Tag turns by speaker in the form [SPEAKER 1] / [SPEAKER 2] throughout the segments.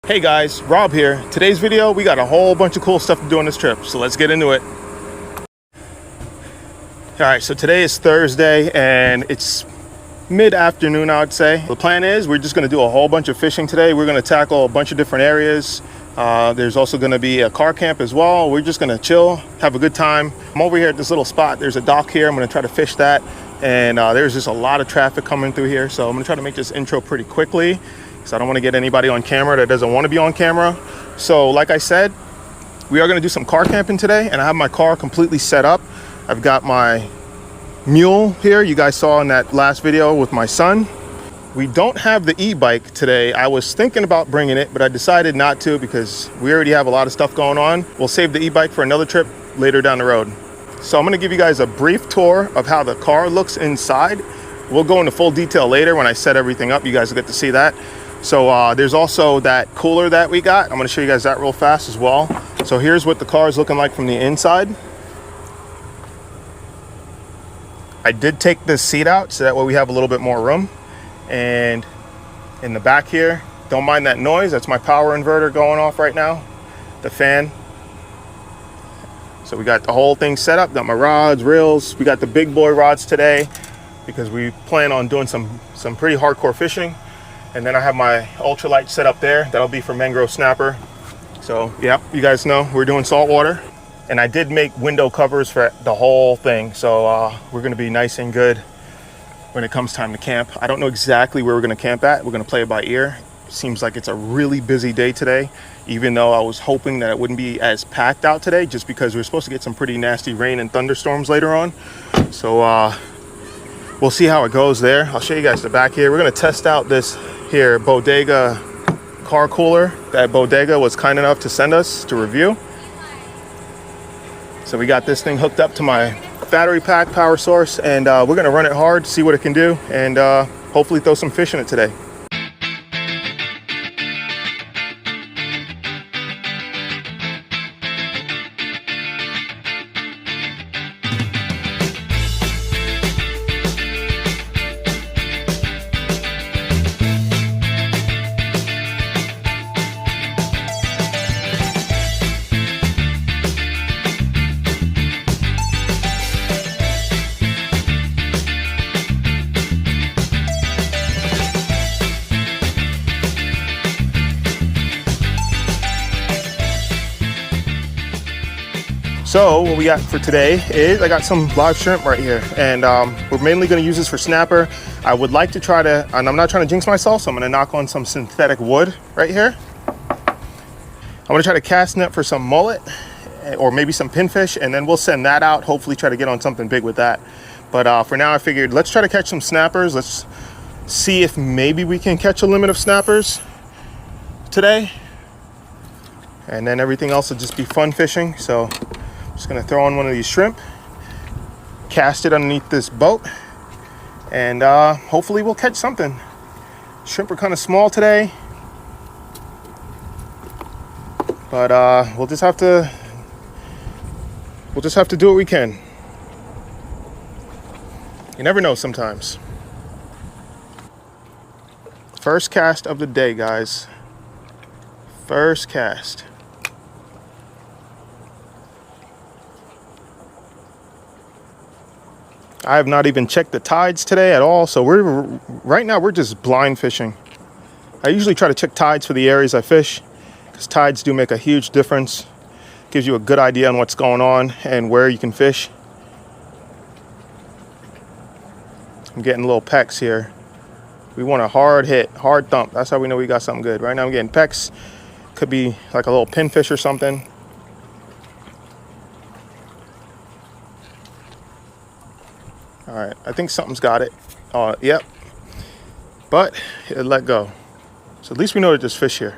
[SPEAKER 1] Hey guys, Rob here. Today's video, we got a whole bunch of cool stuff to do on this trip, so let's get into it. All right, so today is Thursday and it's mid-afternoon, I would say. The plan is we're just gonna do a whole bunch of fishing today. We're gonna tackle a bunch of different areas. There's also gonna be a car camp as well. We're just gonna chill, have a good time. I'm over here at this little spot. There's a dock here. I'm gonna try to fish that. And there's just a lot of traffic coming through here. So I'm gonna try to make this intro pretty quickly because I don't wanna get anybody on camera that doesn't wanna be on camera. So like I said, we are gonna do some car camping today, and I have my car completely set up. I've got my mule here, you guys saw in that last video with my son. We don't have the e-bike today. I was thinking about bringing it, but I decided not to because we already have a lot of stuff going on. We'll save the e-bike for another trip later down the road. So I'm gonna give you guys a brief tour of how the car looks inside. We'll go into full detail later when I set everything up. You guys will get to see that. So there's also that cooler that we got. I'm gonna show you guys that real fast as well. So here's what the car is looking like from the inside. I did take this seat out so that way we have a little bit more room. And in the back here, don't mind that noise. That's my power inverter going off right now, the fan. So we got the whole thing set up, got my rods, reels. We got the big boy rods today because we plan on doing some pretty hardcore fishing. And then I have my ultralight set up there. That'll be for mangrove snapper. So yeah, you guys know we're doing saltwater. And I did make window covers for the whole thing. So we're gonna be nice and good when it comes time to camp. I don't know exactly where we're gonna camp at. We're gonna play it by ear. Seems like it's a really busy day today, even though I was hoping that it wouldn't be as packed out today just because we're supposed to get some pretty nasty rain and thunderstorms later on. So we'll see how it goes there. I'll show you guys the back here. We're gonna test out this here Bodega car cooler that Bodega was kind enough to send us to review. So we got this thing hooked up to my battery pack power source, and we're gonna run it hard, see what it can do, and hopefully throw some fish in it today. So what we got for today is I got some live shrimp right here, and we're mainly going to use this for snapper. I would like to try to, and I'm not trying to jinx myself, so I'm going to knock on some synthetic wood right here. I'm going to try to cast net for some mullet or maybe some pinfish, and then we'll send that out, hopefully try to get on something big with that. But for now I figured let's try to catch some snappers. Let's see if maybe we can catch a limit of snappers today, and then everything else will just be fun fishing. So just gonna throw on one of these shrimp, cast it underneath this boat, and hopefully we'll catch something. Shrimp are kind of small today, but we'll just have to do what we can. You never know sometimes. First cast of the day, guys. First cast. I have not even checked the tides today at all, so right now we're just blind fishing. I usually try to check tides for the areas I fish because tides do make a huge difference. Gives you a good idea on what's going on and where you can fish. I'm getting little pecks here. We want a hard hit, hard thump. That's how we know we got something good. Right now I'm getting pecks. Could be like a little pinfish or something. All right, I think something's got it. Yep, but it let go. So at least we know that there's fish here.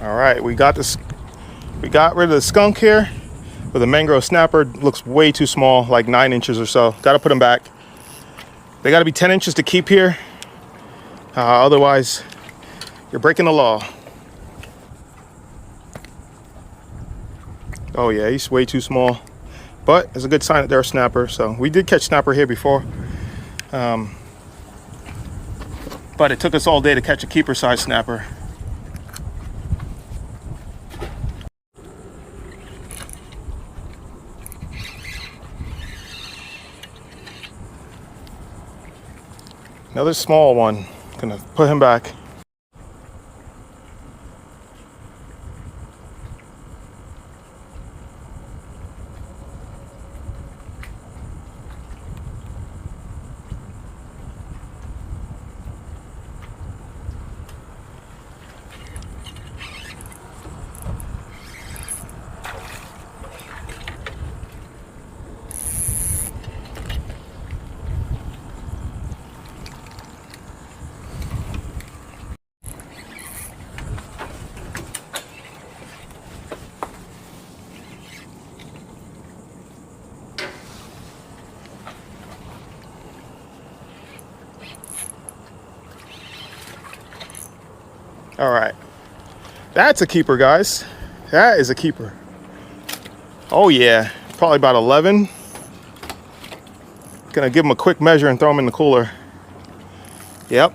[SPEAKER 1] All right, we got this. We got rid of the skunk here, but the mangrove snapper looks way too small, like 9 inches or so. Got to put them back. They got to be 10 inches to keep here. Otherwise, you're breaking the law. Oh yeah, he's way too small, but it's a good sign that they're a snapper. So we did catch snapper here before. but it took us all day to catch a keeper size snapper. Another small one. Gonna put him back. All right, that's a keeper, guys. That is a keeper. Oh yeah, probably about 11. Gonna give him a quick measure and throw him in the cooler. Yep,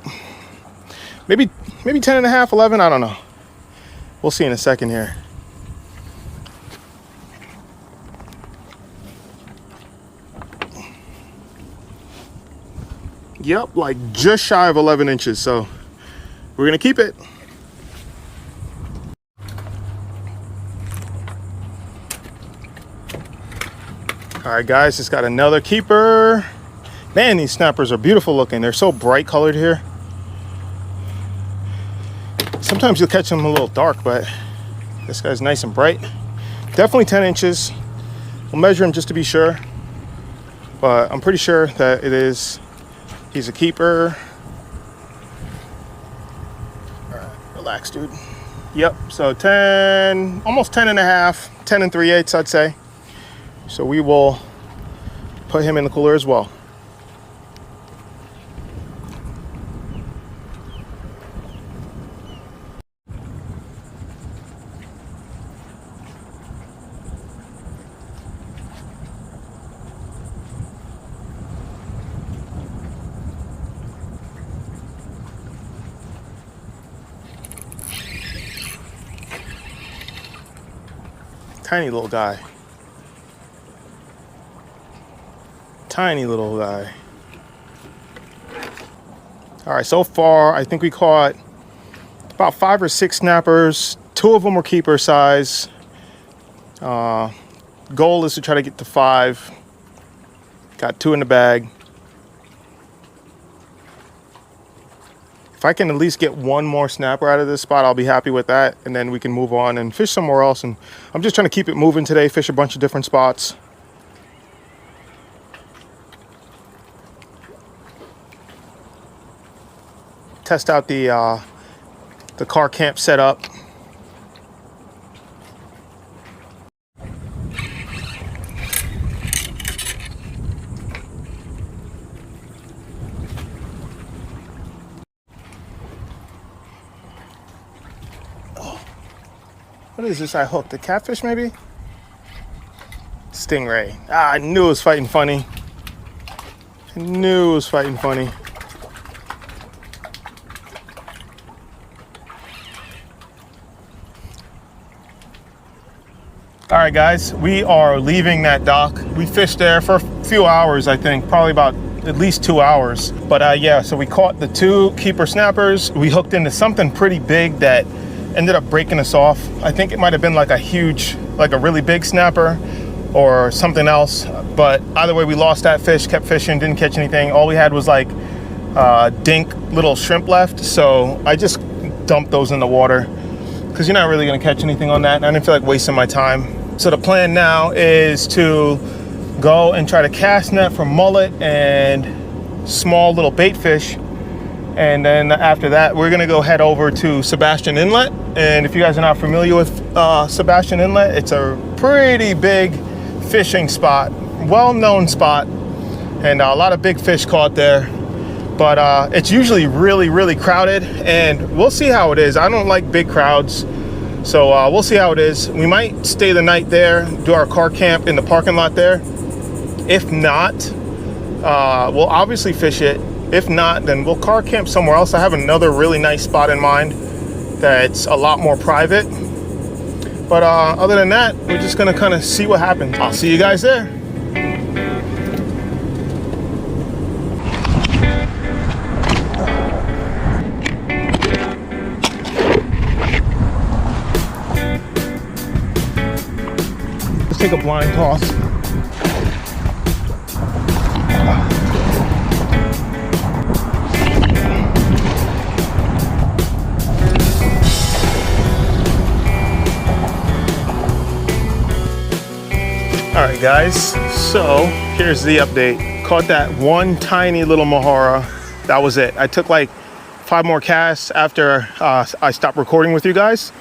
[SPEAKER 1] maybe 10 and a half, 11, I don't know. We'll see in a second here. Yep, like just shy of 11 inches, so we're gonna keep it. All right, guys, it's got another keeper. Man, these snappers are beautiful looking. They're so bright colored here. Sometimes you'll catch them a little dark, but this guy's nice and bright. Definitely 10 inches. We'll measure him just to be sure, but I'm pretty sure that he's a keeper. All right, relax, dude. Yep, so 10, almost 10 and a half, 10 and 3/8, I'd say. So we will put him in the cooler as well. Tiny little guy. Tiny little guy. All right, so far I think we caught about 5 or 6 snappers. 2 of them were keeper size. Goal is to try to get to 5. Got 2 in the bag. If I can at least get 1 more snapper out of this spot, I'll be happy with that, and then we can move on and fish somewhere else. And I'm just trying to keep it moving today, fish a bunch of different spots. Test out the car camp setup. Oh, what is this I hooked? A catfish maybe? Stingray. Ah, I knew it was fighting funny. I knew it was fighting funny. All right, guys, we are leaving that dock. We fished there for a few hours, I think, probably about at least 2 hours. But yeah, so we caught the 2 keeper snappers. We hooked into something pretty big that ended up breaking us off. I think it might have been like a huge, like a really big snapper or something else. But either way, we lost that fish, kept fishing, didn't catch anything. All we had was like dink little shrimp left. So I just dumped those in the water because you're not really gonna catch anything on that. And I didn't feel like wasting my time. So the plan now is to go and try to cast net for mullet and small little bait fish. And then after that, we're gonna go head over to Sebastian Inlet. And if you guys are not familiar with Sebastian Inlet, it's a pretty big fishing spot, well-known spot, and a lot of big fish caught there. But it's usually really, really crowded, and we'll see how it is. I don't like big crowds. So we'll see how it is. We might stay the night there, do our car camp in the parking lot there. If not, we'll obviously fish it If not, then we'll car camp somewhere else. I have another really nice spot in mind that's a lot more private. But other than that, we're just gonna kind of see what happens. I'll see you guys there. Let's take a blind toss. All right, guys, so here's the update. Caught that one tiny little Mahara. That was it. I took like 5 more casts after I stopped recording with you guys.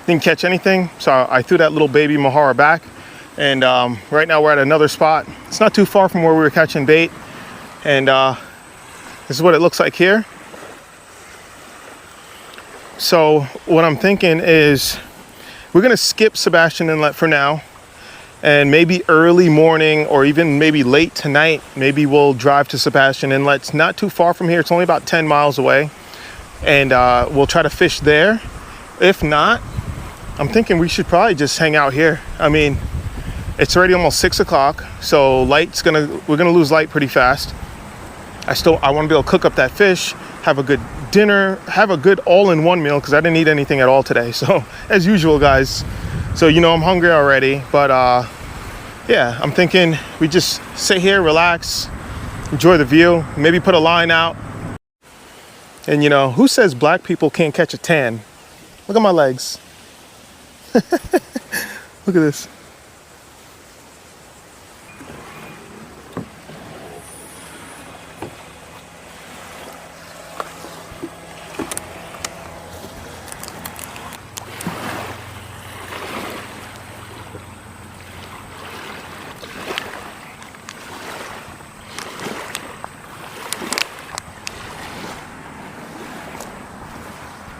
[SPEAKER 1] Didn't catch anything, so I threw that little baby Mahara back. And right now we're at another spot. It's not too far from where we were catching bait. And this is what it looks like here. So what I'm thinking is we're gonna skip Sebastian Inlet for now. And maybe early morning or even maybe late tonight, maybe we'll drive to Sebastian Inlet. It's not too far from here. It's only about 10 miles away. And we'll try to fish there. If not, I'm thinking we should probably just hang out here. I mean, it's already almost 6 o'clock. So we're gonna lose light pretty fast. I wanna be able to cook up that fish, have a good dinner, have a good all-in-one meal because I didn't eat anything at all today. So as usual, guys. So, you know, I'm hungry already, but yeah, I'm thinking we just sit here, relax, enjoy the view, maybe put a line out. And you know, who says black people can't catch a tan? Look at my legs. Look at this.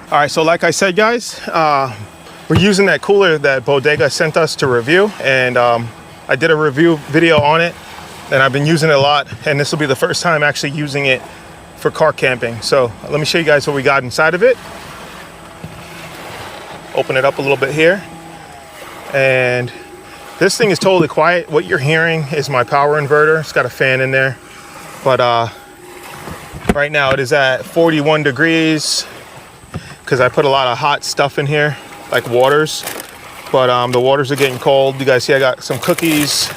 [SPEAKER 1] All right, so like I said, guys, we're using that cooler that Bodega sent us to review, and I did a review video on it, and I've been using it a lot, and this will be the first time actually using it for car camping. So let me show you guys what we got inside of it. Open it up a little bit here, and this thing is totally quiet. What you're hearing is my power inverter. It's got a fan in there, but right now it is at 41 degrees. Because I put a lot of hot stuff in here, like waters, but the waters are getting cold. You guys see I got some cookies,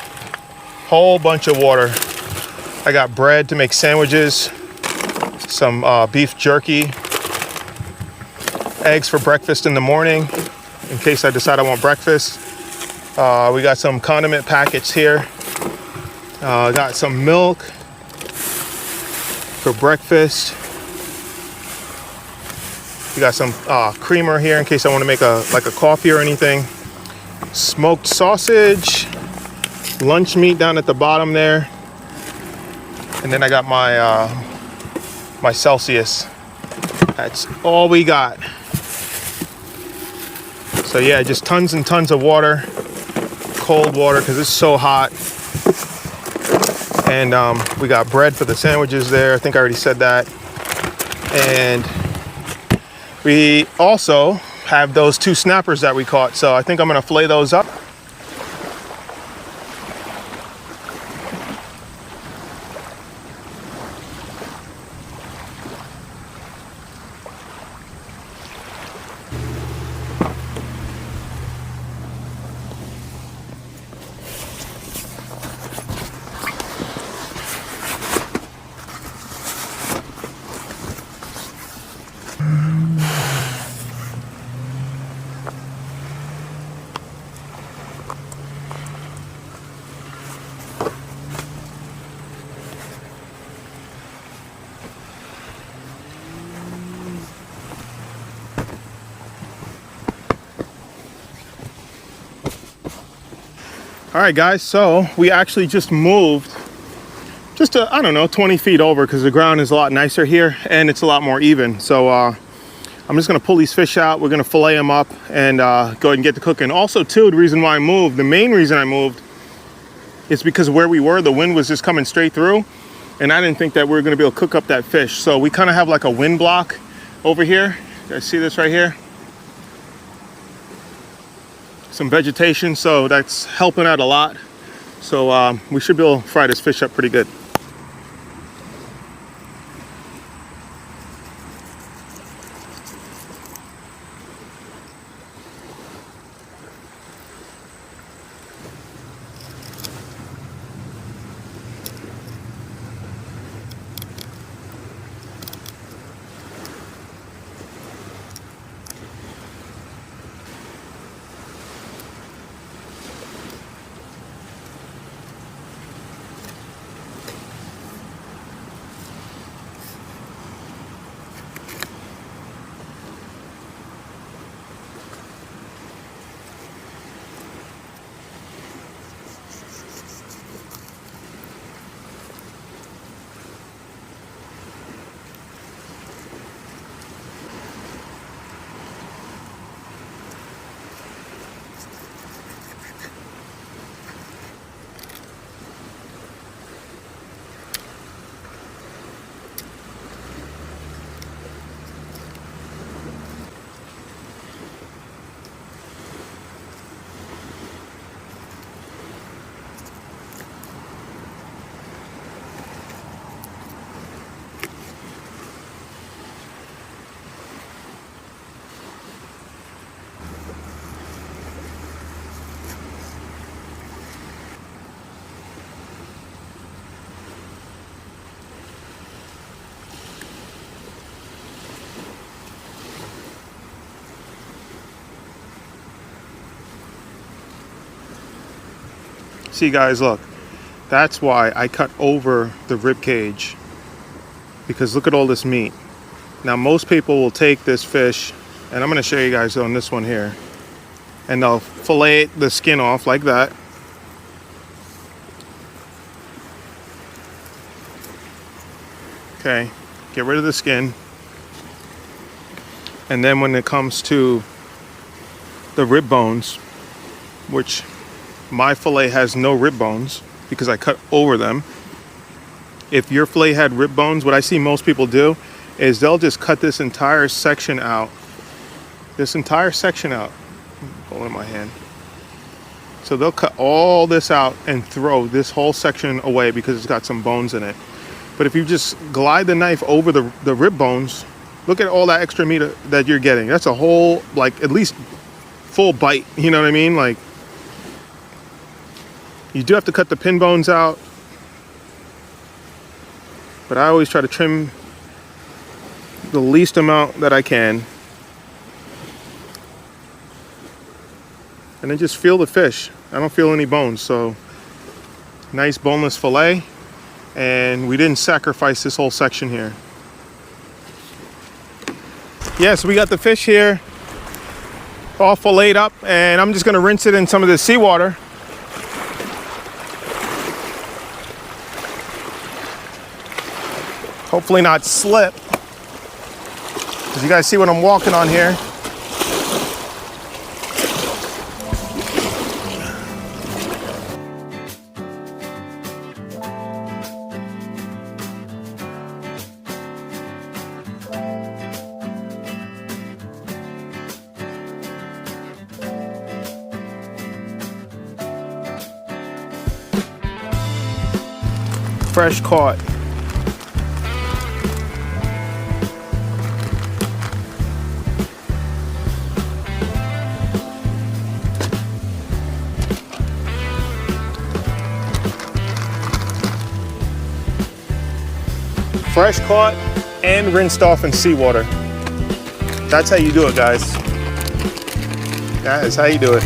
[SPEAKER 1] whole bunch of water. I got bread to make sandwiches, some beef jerky, eggs for breakfast in the morning, in case I decide I want breakfast. We got some condiment packets here. Got some milk for breakfast. We got some creamer here in case I want to make a coffee or anything. Smoked sausage, lunch meat down at the bottom there, and then I got my my Celsius. That's all we got. So yeah, just tons and tons of water, cold water because it's so hot. And we got bread for the sandwiches there. I think I already said that. And we also have those 2 snappers that we caught, so I think I'm gonna fillet those up. All right, guys, so we actually just moved just to, I don't know, 20 feet over because the ground is a lot nicer here and it's a lot more even. So I'm just gonna pull these fish out. We're gonna fillet them up and go ahead and get to cooking. Also, too, the reason why I moved, the main reason I moved is because where we were, the wind was just coming straight through. and I didn't think that we were gonna be able to cook up that fish. So we kind of have like a wind block over here. You guys see this right here? Some vegetation, so that's helping out a lot. So we should be able to fry this fish up pretty good. See guys, look, that's why I cut over the rib cage, because look at all this meat. Now most people will take this fish, and I'm going to show you guys on this one here, and they'll fillet the skin off like that. Okay, get rid of the skin, and then when it comes to the rib bones, which my fillet has no rib bones because I cut over them. If your fillet had rib bones, what I see most people do is they'll just cut this entire section out. This entire section out. Hold it in my hand. So they'll cut all this out and throw this whole section away because it's got some bones in it. But if you just glide the knife over the rib bones, look at all that extra meat that you're getting. That's a whole, like, at least full bite. You know what I mean? Like, you do have to cut the pin bones out, but I always try to trim the least amount that I can. And then just feel the fish. I don't feel any bones, so nice boneless fillet. And we didn't sacrifice this whole section here. Yeah, so we got the fish here all filleted up, and I'm just gonna rinse it in some of the seawater. Hopefully not slip. As you guys see what I'm walking on here. Fresh caught. Fresh caught and rinsed off in seawater. That's how you do it, guys. That is how you do it.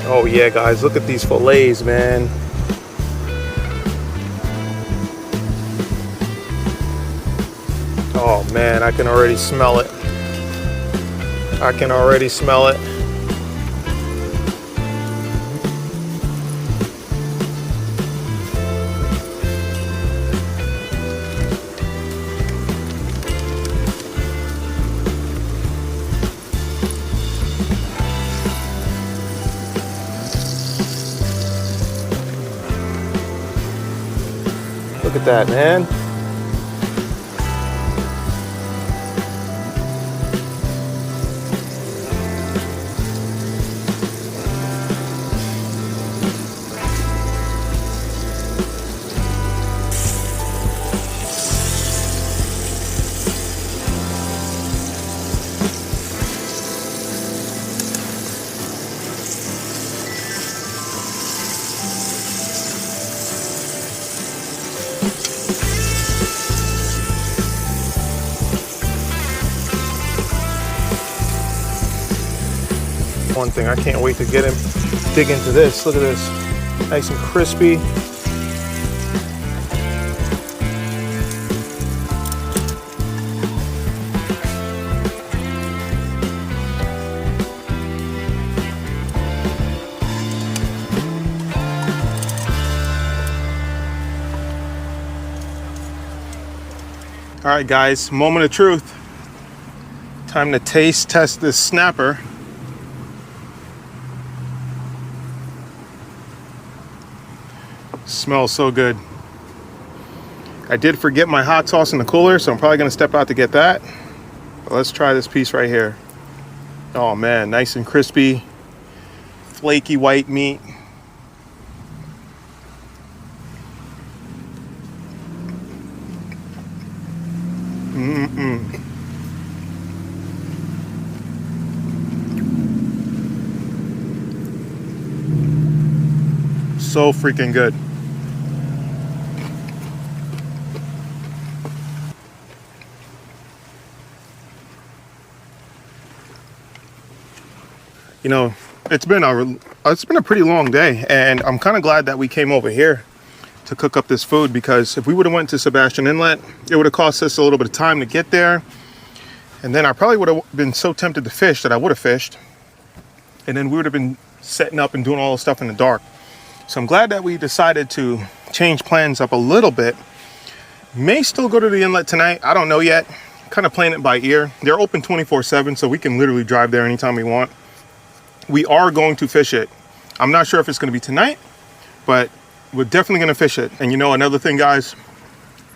[SPEAKER 1] Oh yeah, guys, look at these fillets, man. Oh man, I can already smell it. I can already smell it. Look at that, man. One thing, I can't wait to get him, dig into this. Look at this, nice and crispy. All right, guys, moment of truth. Time to taste test this snapper. Smells so good. I did forget my hot sauce in the cooler, so I'm probably gonna step out to get that. But let's try this piece right here. Oh man, nice and crispy, flaky white meat. So freaking good. You know, it's been a pretty long day, and I'm kind of glad that we came over here to cook up this food, because if we would have went to Sebastian Inlet, it would have cost us a little bit of time to get there, and then I probably would have been so tempted to fish that I would have fished, and then we would have been setting up and doing all the stuff in the dark. So I'm glad that we decided to change plans up a little bit. May still go to the inlet tonight, I don't know yet. Kind of playing it by ear. They're open 24/7, so we can literally drive there anytime we want. We are going to fish it. I'm not sure if it's going to be tonight, but we're definitely going to fish it. And you know, another thing, guys,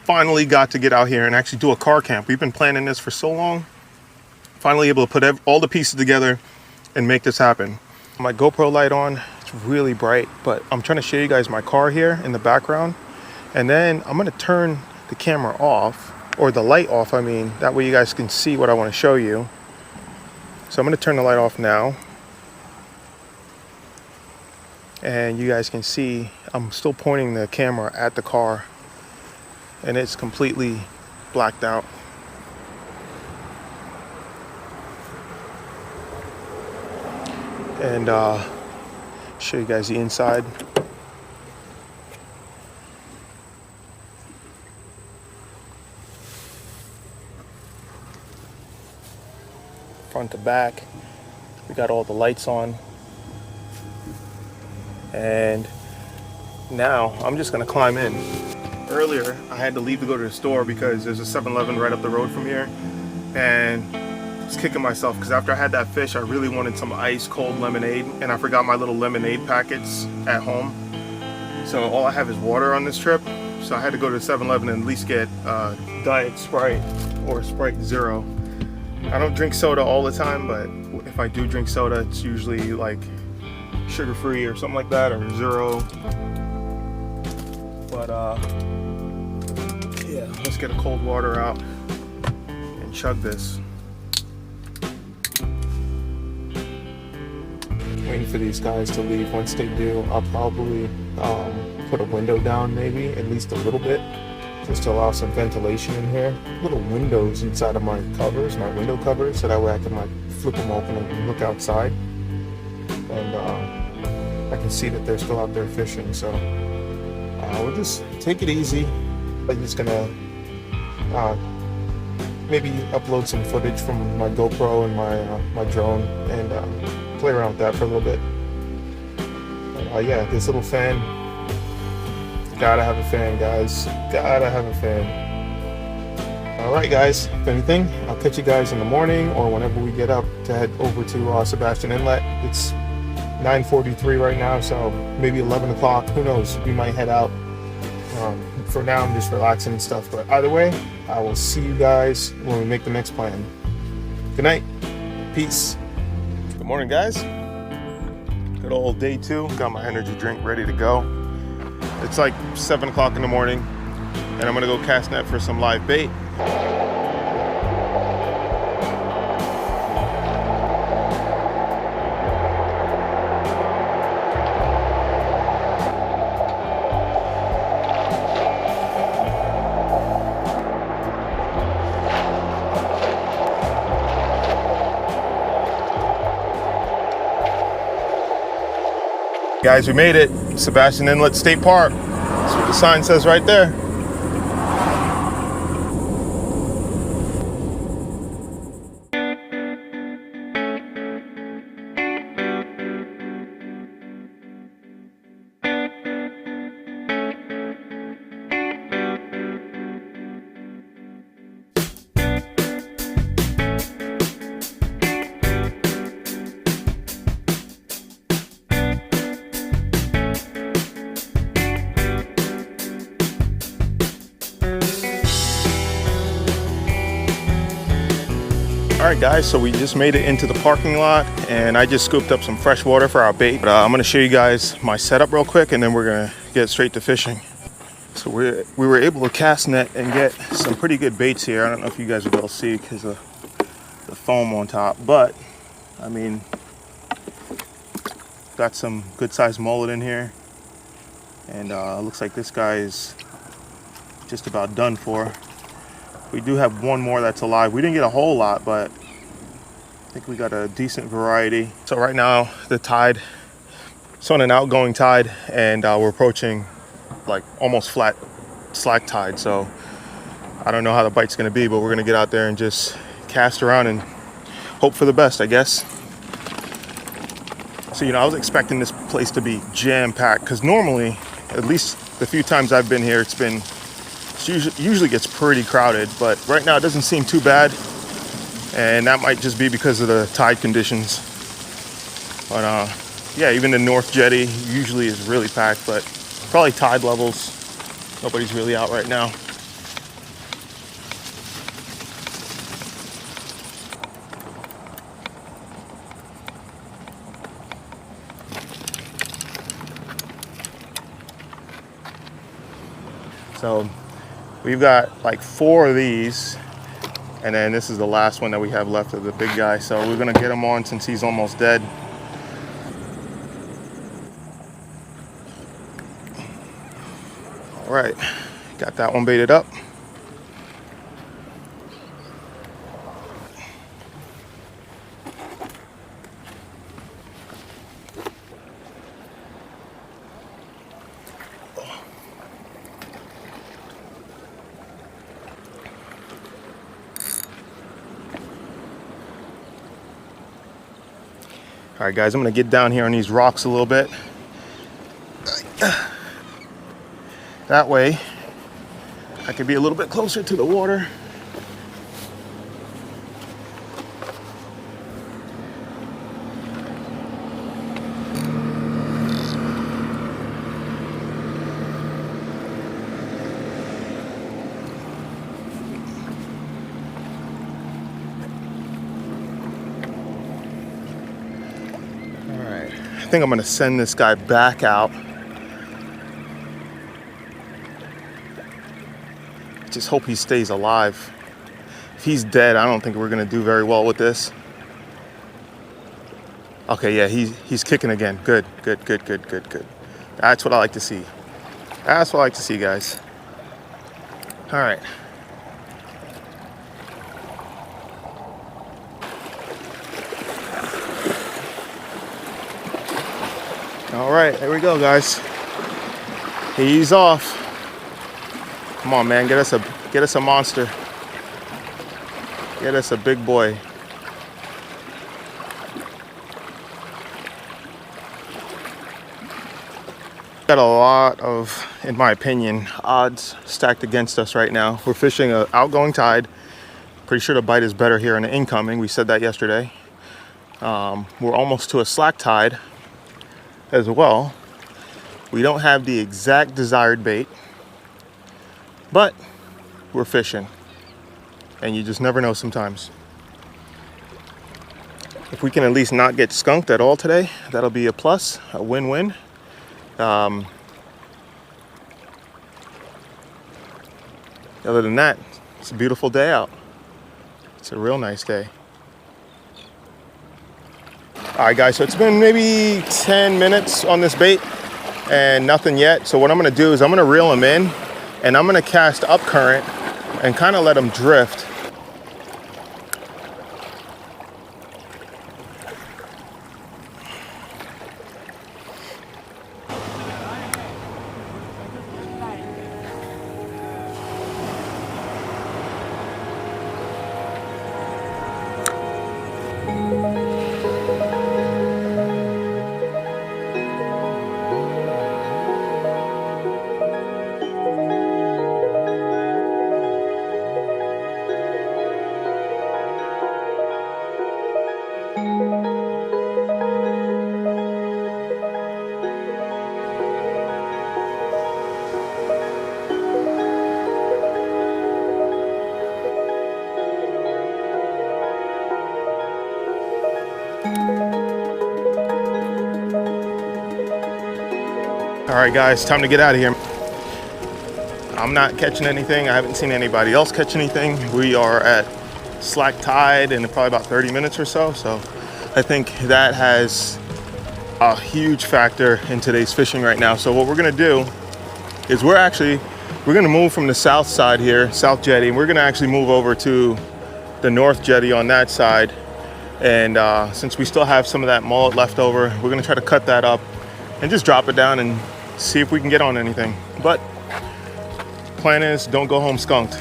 [SPEAKER 1] finally got to get out here and actually do a car camp. We've been planning this for so long. Finally able to put all the pieces together and make this happen. My GoPro light on, it's really bright, but I'm trying to show you guys my car here in the background. And then I'm going to turn the camera off, or the light off, I mean, that way you guys can see what I want to show you. So I'm going to turn the light off now. And you guys can see I'm still pointing the camera at the car, and it's completely blacked out. And show you guys the inside. Front to back, we got all the lights on. And now I'm just gonna climb in. Earlier I had to leave to go to the store because there's a 7-Eleven right up the road from here, and I was kicking myself because after I had that fish I really wanted some ice cold lemonade, and I forgot my little lemonade packets at home, so all I have is water on this trip. So I had to go to the 7-Eleven and at least get Diet Sprite or Sprite Zero. I don't drink soda all the time, but if I do drink soda, it's usually like sugar-free or something like that, or zero. But yeah, let's get a cold water out and chug this. Waiting for these guys to leave. Once they do, I'll probably put a window down, maybe at least a little bit, just to allow some ventilation in here. Little windows inside of my covers, my window covers, so that way I can like flip them open and look outside. And I can see that they're still out there fishing, so we'll just take it easy. I'm just gonna maybe upload some footage from my GoPro and my drone, and play around with that for a little bit. Yeah, this little fan, gotta have a fan, guys, gotta have a fan. All right, guys, if anything, I'll catch you guys in the morning or whenever we get up to head over to Sebastian Inlet. It's 9:43 right now, so maybe 11 o'clock, who knows, we might head out For now, I'm just relaxing and stuff. But either way, I will see you guys when we make the next plan. Good night. Peace. Good morning, guys. Good old day 2. Got my energy drink ready to go. It's like 7 o'clock in the morning, and I'm gonna go cast net for some live bait. Guys, we made it. Sebastian Inlet State Park. That's what the sign says right there. All right, guys, so we just made it into the parking lot, and I just scooped up some fresh water for our bait. But I'm gonna show you guys my setup real quick, and then we're gonna get straight to fishing. So we were able to cast net and get some pretty good baits here. I don't know if you guys will be able to see because of the foam on top, but I mean, got some good sized mullet in here, and looks like this guy is just about done for. We do have one more that's alive. We didn't get a whole lot, but I think we got a decent variety. So right now the tide, it's on an outgoing tide, and we're approaching like almost flat slack tide. So I don't know how the bite's gonna be, but we're gonna get out there and just cast around and hope for the best, I guess. So, you know, I was expecting this place to be jam-packed, because normally, at least the few times I've been here, it usually gets pretty crowded, but right now it doesn't seem too bad, and that might just be because of the tide conditions. But yeah, even the North Jetty usually is really packed, but probably tide levels, nobody's really out right now. So we've got like 4 of these, and then this is the last one that we have left of the big guy. So we're gonna get him on since he's almost dead. All right, got that one baited up. All right, guys, I'm gonna get down here on these rocks a little bit. That way, I can be a little bit closer to the water. I think I'm gonna send this guy back out. Just hope he stays alive. If he's dead, I don't think we're gonna do very well with this. Okay, yeah, he's kicking again. Good. That's what I like to see. That's what I like to see, guys. All right. All right, there we go, guys. He's off. Come on, man, get us a monster. Get us a big boy. Got a lot of, in my opinion, odds stacked against us right now. We're fishing an outgoing tide. Pretty sure the bite is better here in the incoming. We said that yesterday. We're almost to a slack tide as well. We don't have the exact desired bait. but we're fishing, and you just never know sometimes. If we can at least not get skunked at all today, that'll be a plus, a win-win. Other than that, it's a beautiful day out. It's a real nice day. All right, guys, so it's been maybe 10 minutes on this bait and nothing yet. So what I'm gonna do is I'm gonna reel them in, and I'm gonna cast up current and kind of let them drift. All right, guys, time to get out of here. I'm not catching anything. I haven't seen anybody else catch anything. We are at slack tide in probably about 30 minutes or so. So I think that has a huge factor in today's fishing right now. So what we're gonna do is we're gonna move from the south side here, South Jetty, and we're gonna actually move over to the North Jetty on that side. And since we still have some of that mullet left over, we're gonna try to cut that up and just drop it down and see if we can get on anything. But plan is don't go home skunked.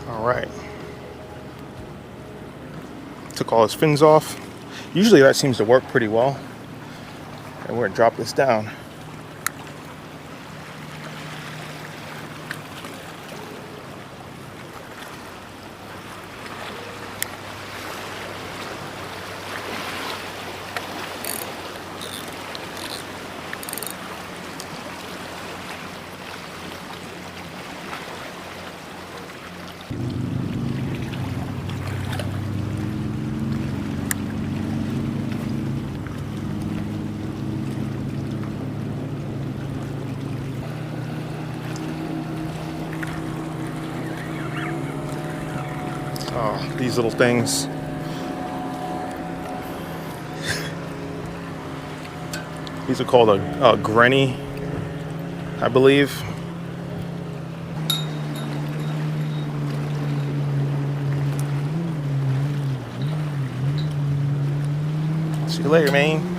[SPEAKER 1] All right, took all his fins off. Usually that seems to work pretty well. And we're gonna drop this down. Oh, these little things. These are called a granny, I believe. See you later, man.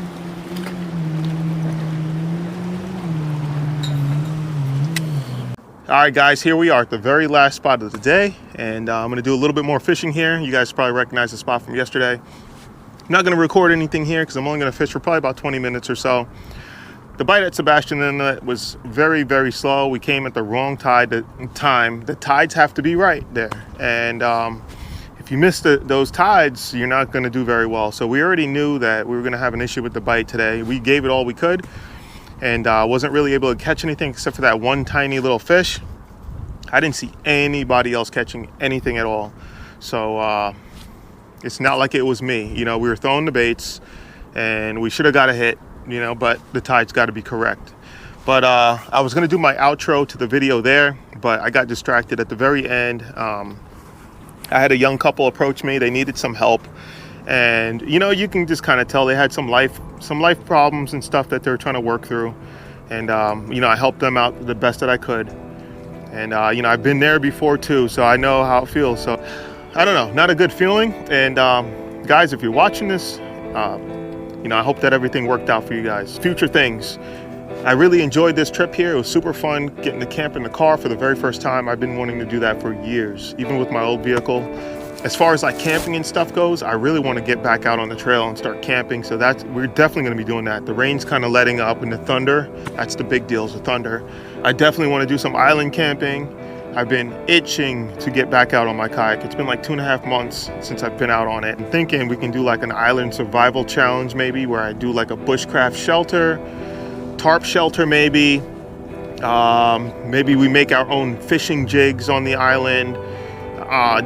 [SPEAKER 1] All right, guys, here we are at the very last spot of the day, and I'm gonna do a little bit more fishing here. You guys probably recognize the spot from yesterday. I'm not gonna record anything here because I'm only gonna fish for probably about 20 minutes or so. The bite at Sebastian Inlet was very, very slow. We came at the wrong time. The tides have to be right there, and if you miss those tides, you're not gonna do very well. So we already knew that we were gonna have an issue with the bite today. We gave it all we could, and wasn't really able to catch anything except for that one tiny little fish. I didn't see anybody else catching anything at all. So it's not like it was me. You know, we were throwing the baits and we should have got a hit, you know, but the tide's got to be correct. But I was gonna do my outro to the video there, but I got distracted at the very end. I had a young couple approach me. They needed some help. And you know, you can just kind of tell they had some life problems and stuff that they were trying to work through. And you know, I helped them out the best that I could. And you know, I've been there before too, so I know how it feels. So I don't know, not a good feeling. And guys, if you're watching this, you know, I hope that everything worked out for you guys. Future things, I really enjoyed this trip here. It was super fun getting to camp in the car for the very first time. I've been wanting to do that for years, even with my old vehicle. As far as like camping and stuff goes, I really want to get back out on the trail and start camping. So we're definitely going to be doing that. The rain's kind of letting up, and the thunder, that's the big deal, is the thunder. I definitely want to do some island camping. I've been itching to get back out on my kayak. It's been like 2.5 months since I've been out on it. I'm thinking we can do like an island survival challenge maybe, where I do like a bushcraft shelter, tarp shelter maybe. Maybe we make our own fishing jigs on the island.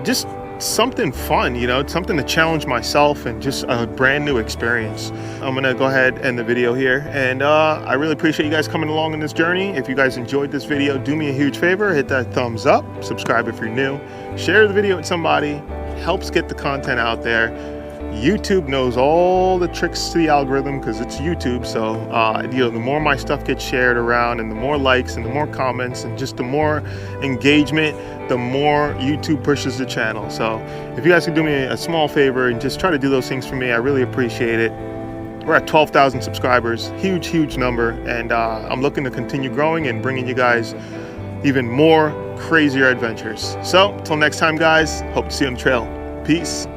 [SPEAKER 1] Just something fun, you know, something to challenge myself and just a brand new experience. I'm gonna go ahead and end the video here, and I really appreciate you guys coming along on this journey. If you guys enjoyed this video, do me a huge favor, hit that thumbs up, subscribe if you're new, share the video with somebody, helps get the content out there. YouTube knows all the tricks to the algorithm because it's YouTube. So you know, the more my stuff gets shared around, and the more likes and the more comments and just the more engagement, the more YouTube pushes the channel. So if you guys could do me a small favor and just try to do those things for me, I really appreciate it. We're at 12,000 subscribers, huge number, and I'm looking to continue growing and bringing you guys even more crazier adventures. So until next time, guys, hope to see you on the trail. Peace.